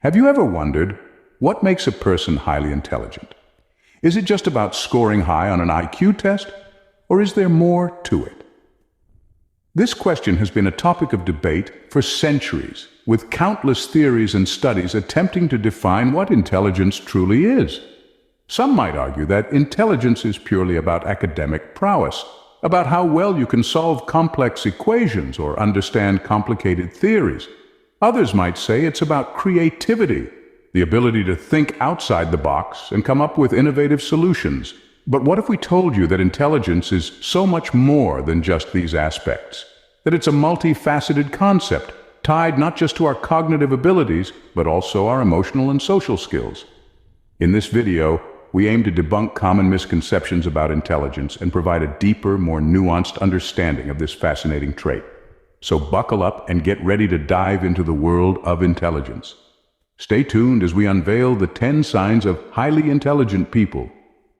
Have you ever wondered what makes a person highly intelligent? Is it just about scoring high on an IQ test, or is there more to it? This question has been a topic of debate for centuries, with countless theories and studies attempting to define what intelligence truly is. Some might argue that intelligence is purely about academic prowess, about how well you can solve complex equations or understand complicated theories. Others might say it's about creativity, the ability to think outside the box and come up with innovative solutions. But what if we told you that intelligence is so much more than just these aspects? That it's a multifaceted concept, tied not just to our cognitive abilities, but also our emotional and social skills. In this video, we aim to debunk common misconceptions about intelligence and provide a deeper, more nuanced understanding of this fascinating trait. So buckle up and get ready to dive into the world of intelligence. Stay tuned as we unveil the 10 signs of highly intelligent people.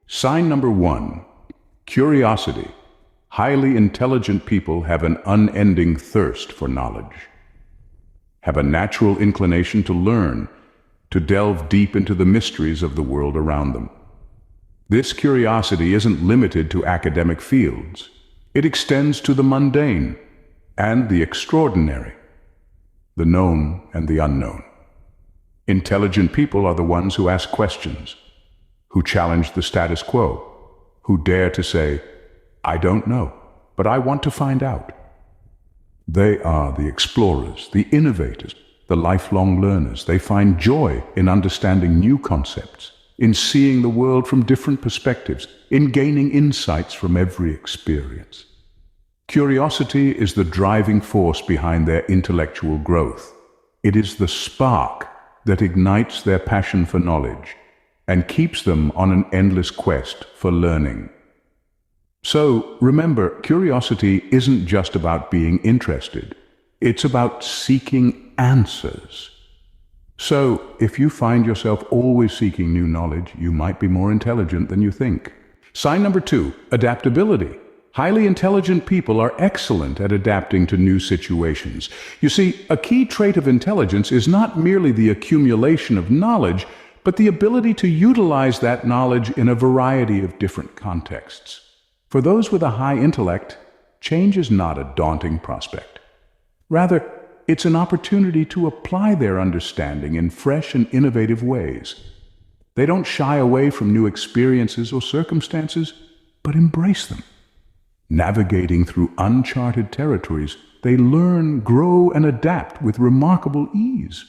Sign number 1, curiosity. Highly intelligent people have an unending thirst for knowledge, have a natural inclination to learn, to delve deep into the mysteries of the world around them. This curiosity isn't limited to academic fields. It extends to the mundane and the extraordinary, the known and the unknown. Intelligent people are the ones who ask questions, who challenge the status quo, who dare to say, "I don't know, but I want to find out." They are the explorers, the innovators, the lifelong learners. They find joy in understanding new concepts, in seeing the world from different perspectives, in gaining insights from every experience. Curiosity is the driving force behind their intellectual growth. It is the spark that ignites their passion for knowledge and keeps them on an endless quest for learning. So, remember, curiosity isn't just about being interested. It's about seeking answers. So, if you find yourself always seeking new knowledge, you might be more intelligent than you think. Sign number 2, adaptability. Highly intelligent people are excellent at adapting to new situations. You see, a key trait of intelligence is not merely the accumulation of knowledge, but the ability to utilize that knowledge in a variety of different contexts. For those with a high intellect, change is not a daunting prospect. Rather, it's an opportunity to apply their understanding in fresh and innovative ways. They don't shy away from new experiences or circumstances, but embrace them. Navigating through uncharted territories, they learn, grow, and adapt with remarkable ease.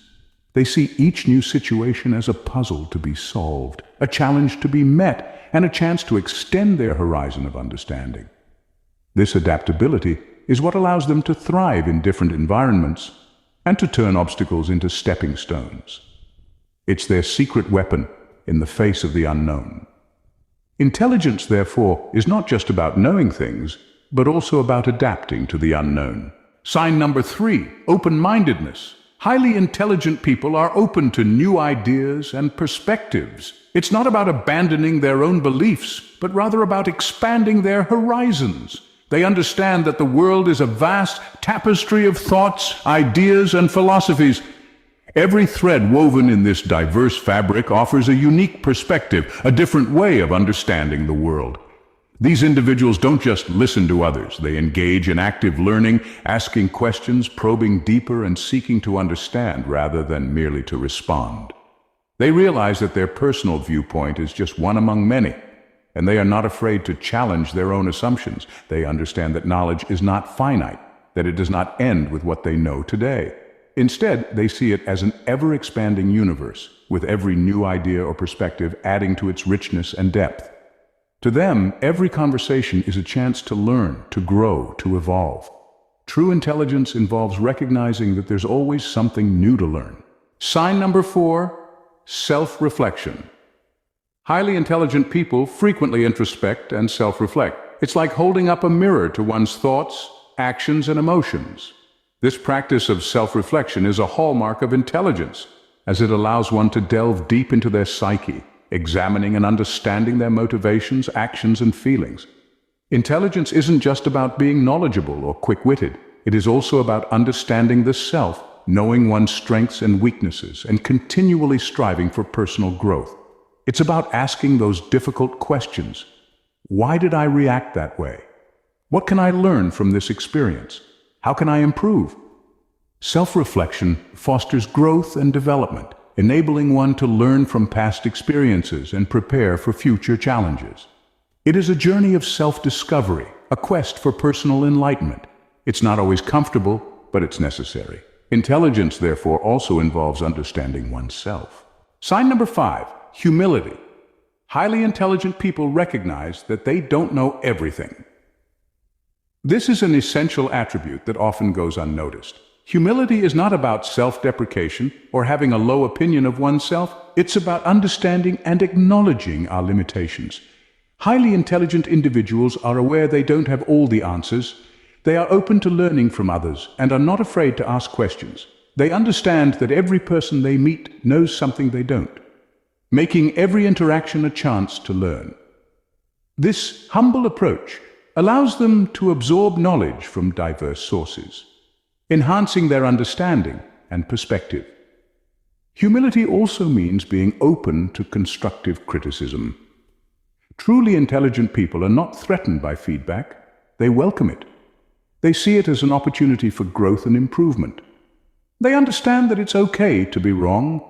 They see each new situation as a puzzle to be solved, a challenge to be met, and a chance to extend their horizon of understanding. This adaptability is what allows them to thrive in different environments and to turn obstacles into stepping stones. It's their secret weapon in the face of the unknown. Intelligence, therefore, is not just about knowing things, but also about adapting to the unknown. Sign number 3, open-mindedness. Highly intelligent people are open to new ideas and perspectives. It's not about abandoning their own beliefs, but rather about expanding their horizons. They understand that the world is a vast tapestry of thoughts, ideas, and philosophies. Every thread woven in this diverse fabric offers a unique perspective, a different way of understanding the world. These individuals don't just listen to others. They engage in active learning, asking questions, probing deeper, and seeking to understand rather than merely to respond. They realize that their personal viewpoint is just one among many, and they are not afraid to challenge their own assumptions. They understand that knowledge is not finite, that it does not end with what they know today. Instead, they see it as an ever-expanding universe, with every new idea or perspective adding to its richness and depth. To them, every conversation is a chance to learn, to grow, to evolve. True intelligence involves recognizing that there's always something new to learn. Sign number 4, self-reflection. Highly intelligent people frequently introspect and self-reflect. It's like holding up a mirror to one's thoughts, actions, and emotions. This practice of self-reflection is a hallmark of intelligence, as it allows one to delve deep into their psyche, examining and understanding their motivations, actions, and feelings. Intelligence isn't just about being knowledgeable or quick-witted. It is also about understanding the self, knowing one's strengths and weaknesses, and continually striving for personal growth. It's about asking those difficult questions. Why did I react that way? What can I learn from this experience? How can I improve? Self-reflection fosters growth and development, enabling one to learn from past experiences and prepare for future challenges. It is a journey of self-discovery, a quest for personal enlightenment. It's not always comfortable, but it's necessary. Intelligence, therefore, also involves understanding oneself. Sign number 5, humility. Highly intelligent people recognize that they don't know everything. This is an essential attribute that often goes unnoticed. Humility is not about self-deprecation or having a low opinion of oneself. It's about understanding and acknowledging our limitations. Highly intelligent individuals are aware they don't have all the answers. They are open to learning from others and are not afraid to ask questions. They understand that every person they meet knows something they don't, making every interaction a chance to learn. This humble approach allows them to absorb knowledge from diverse sources, enhancing their understanding and perspective. Humility also means being open to constructive criticism. Truly intelligent people are not threatened by feedback. They welcome it. They see it as an opportunity for growth and improvement. They understand that it's okay to be wrong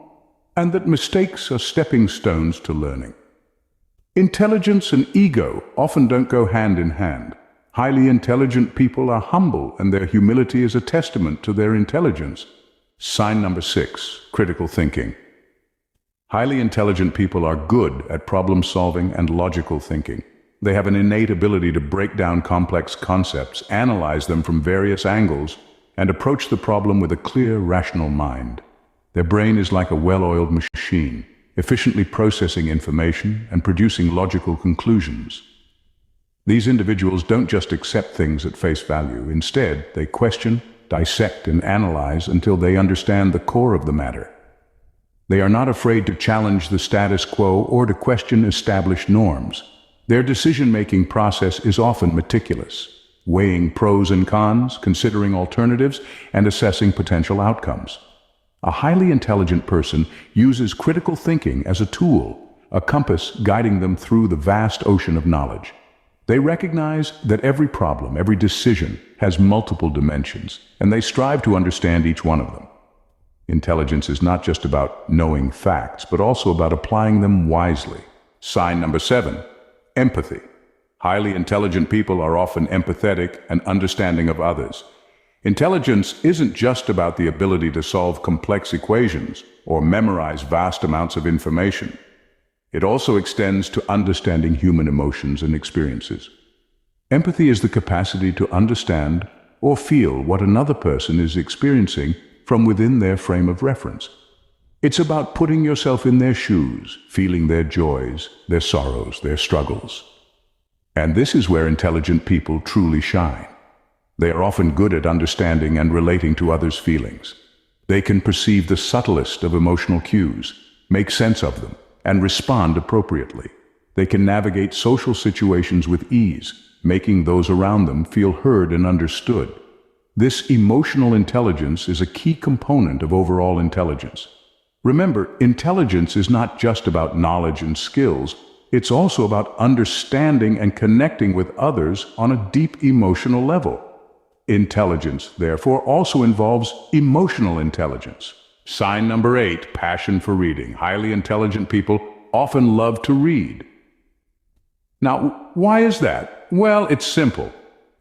and that mistakes are stepping stones to learning. Intelligence and ego often don't go hand in hand. Highly intelligent people are humble, and their humility is a testament to their intelligence. Sign number 6, critical thinking. Highly intelligent people are good at problem solving and logical thinking. They have an innate ability to break down complex concepts, analyze them from various angles, and approach the problem with a clear, rational mind. Their brain is like a well-oiled machine, efficiently processing information and producing logical conclusions. These individuals don't just accept things at face value. Instead, they question, dissect, and analyze until they understand the core of the matter. They are not afraid to challenge the status quo or to question established norms. Their decision-making process is often meticulous, weighing pros and cons, considering alternatives, and assessing potential outcomes. A highly intelligent person uses critical thinking as a tool, a compass guiding them through the vast ocean of knowledge. They recognize that every problem, every decision, has multiple dimensions, and they strive to understand each one of them. Intelligence is not just about knowing facts, but also about applying them wisely. Sign number 7, empathy. Highly intelligent people are often empathetic and understanding of others. Intelligence isn't just about the ability to solve complex equations or memorize vast amounts of information. It also extends to understanding human emotions and experiences. Empathy is the capacity to understand or feel what another person is experiencing from within their frame of reference. It's about putting yourself in their shoes, feeling their joys, their sorrows, their struggles. And this is where intelligent people truly shine. They are often good at understanding and relating to others' feelings. They can perceive the subtlest of emotional cues, make sense of them, and respond appropriately. They can navigate social situations with ease, making those around them feel heard and understood. This emotional intelligence is a key component of overall intelligence. Remember, intelligence is not just about knowledge and skills. It's also about understanding and connecting with others on a deep emotional level. Intelligence, therefore, also involves emotional intelligence. Sign number 8, passion for reading. Highly intelligent people often love to read. Now, why is that? Well, it's simple.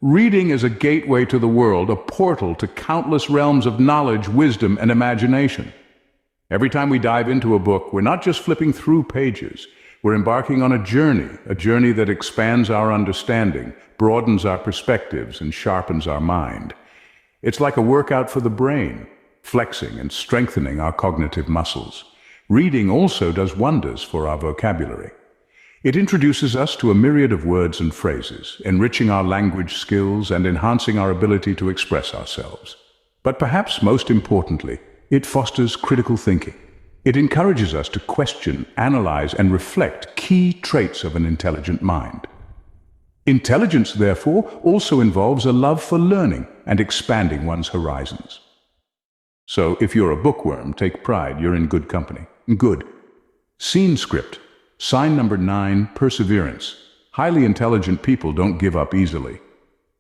Reading is a gateway to the world, a portal to countless realms of knowledge, wisdom, and imagination. Every time we dive into a book, we're not just flipping through pages. We're embarking on a journey that expands our understanding, broadens our perspectives, and sharpens our mind. It's like a workout for the brain, flexing and strengthening our cognitive muscles. Reading also does wonders for our vocabulary. It introduces us to a myriad of words and phrases, enriching our language skills and enhancing our ability to express ourselves. But perhaps most importantly, it fosters critical thinking. It encourages us to question, analyze, and reflect key traits of an intelligent mind. Intelligence, therefore, also involves a love for learning and expanding one's horizons. So if you're a bookworm, take pride, you're in good company. Good. Scene script. Sign number 9, perseverance. Highly intelligent people don't give up easily.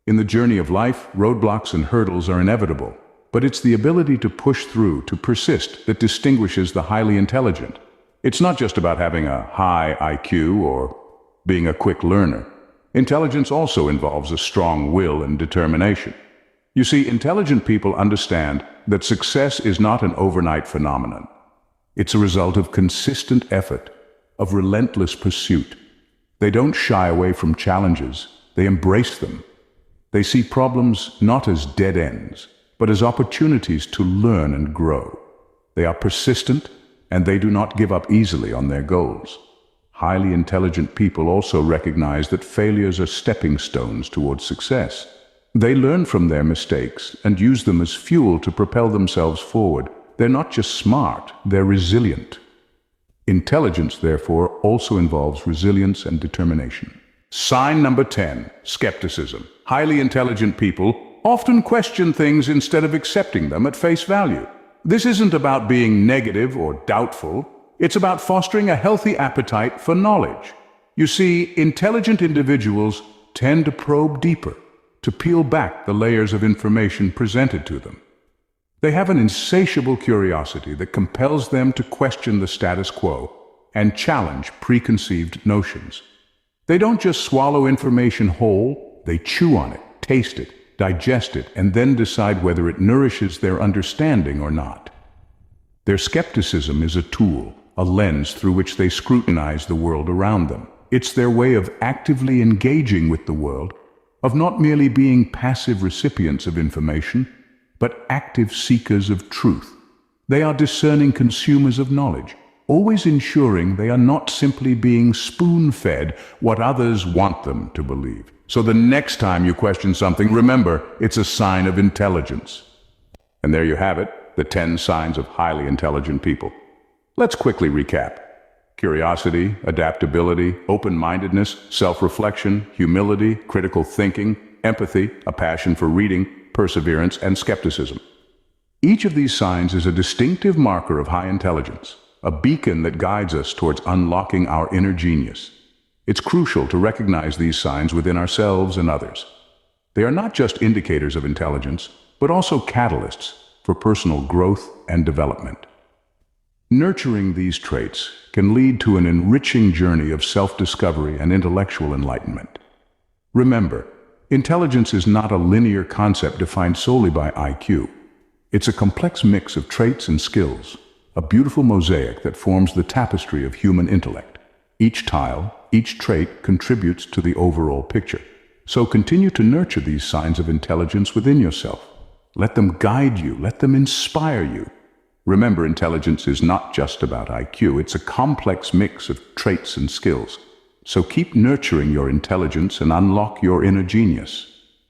In the journey of life, roadblocks and hurdles are inevitable, but it's the ability to push through, to persist, that distinguishes the highly intelligent. It's not just about having a high IQ or being a quick learner. Intelligence also involves a strong will and determination. You see, intelligent people understand that success is not an overnight phenomenon. It's a result of consistent effort, of relentless pursuit. They don't shy away from challenges, they embrace them. They see problems not as dead ends, but as opportunities to learn and grow. They are persistent, and they do not give up easily on their goals. Highly intelligent people also recognize that failures are stepping stones towards success. They learn from their mistakes and use them as fuel to propel themselves forward. They're not just smart, they're resilient. Intelligence, therefore, also involves resilience and determination. Sign number 10, skepticism. Highly intelligent people often question things instead of accepting them at face value. This isn't about being negative or doubtful. It's about fostering a healthy appetite for knowledge. You see, intelligent individuals tend to probe deeper, to peel back the layers of information presented to them. They have an insatiable curiosity that compels them to question the status quo and challenge preconceived notions. They don't just swallow information whole, they chew on it, taste it, digest it, and then decide whether it nourishes their understanding or not. Their skepticism is a tool, a lens through which they scrutinize the world around them. It's their way of actively engaging with the world, of not merely being passive recipients of information, but active seekers of truth. They are discerning consumers of knowledge, always ensuring they are not simply being spoon-fed what others want them to believe. So the next time you question something, remember, it's a sign of intelligence. And there you have it, the 10 signs of highly intelligent people. Let's quickly recap. Curiosity, adaptability, open-mindedness, self-reflection, humility, critical thinking, empathy, a passion for reading, perseverance, and skepticism. Each of these signs is a distinctive marker of high intelligence, a beacon that guides us towards unlocking our inner genius. It's crucial to recognize these signs within ourselves and others. They are not just indicators of intelligence, but also catalysts for personal growth and development. Nurturing these traits can lead to an enriching journey of self-discovery and intellectual enlightenment. Remember, intelligence is not a linear concept defined solely by IQ. It's a complex mix of traits and skills, a beautiful mosaic that forms the tapestry of human intellect. Each tile, each trait contributes to the overall picture. So continue to nurture these signs of intelligence within yourself. Let them guide you, let them inspire you. Remember, intelligence is not just about IQ, it's a complex mix of traits and skills. So keep nurturing your intelligence and unlock your inner genius.